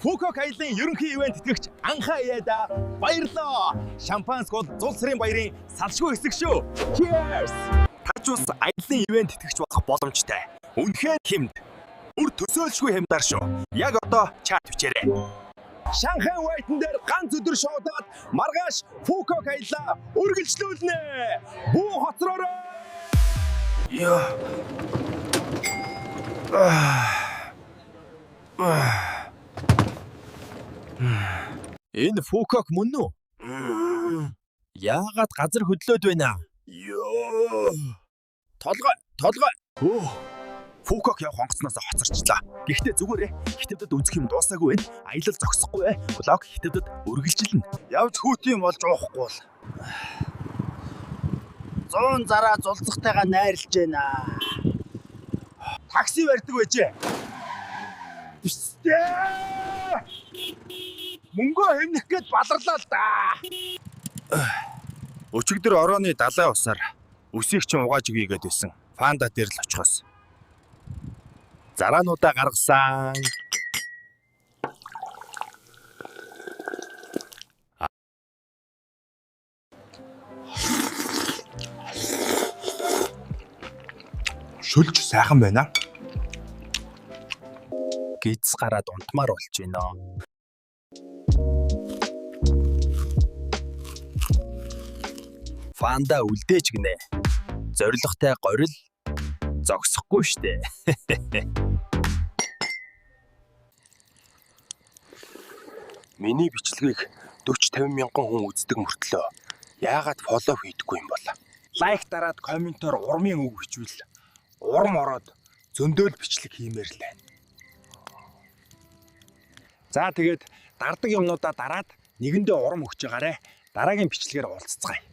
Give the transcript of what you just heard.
Фукок аялын ерөнхий ивент тэтгэгч Анхаа Яда баярлалаа. Шампанск бол зул сарын баярын салшгүй хэсэг шүү. Cheers! Та ч бас аялын ивент тэтгэгч болох боломжтой. Үнэхээр хэмд. Үр төсөөлшгүй хэмдаар шүү. Яг одоо чат бичээрэй. Шанхай Вайтан дээр ганц өдөр шоудаад маргааш Фукок аяллаа үргэлжлүүлнэ. Бүү хоцроорой. Энэ Фукок мөн үү? Яагаад газар хөдлөөд байна? Толгой. Фукок яв хонгоцноос хоцорчлаа. Гэхдээ зүгээрээ хятадд үнсэх юм дуусаагүй байна. Аялал зогсохгүй бай. Блог хятадд үргэлжилнэ. Явж хүүтийн болж уухгүй бол 100 зараа зулцахтайгаа найрлж байна. Такси барьдаг байжээ. Мөнгөө хэмнэх гээд баларлаа л да. Өчигдөр орооны далай усаар үсийг чинь угааж өгье гээд байсан. Фанда дээр л очихоос. Зараануудаа гаргасан. Шүлж сайхан байна. Гиз гараад унтмаар болж байна. Фанда үлдээж гинэ. Зоригтой горил зогсохгүй штэ. Миний бичлэгийг 40-50 мянган хүн үздэг мөртлөө яагаад фоллоу хийдэггүй юм бол? Лайк дараад комментоор урмын үг бичвэл урам ороод зөндөөл бичлэг хиймээр л байна. За тэгээд дардаг юмнуудаа дараад нэгэндээ урам өгч байгаарэ. Дараагийн бичлэгээр уулзцгаая.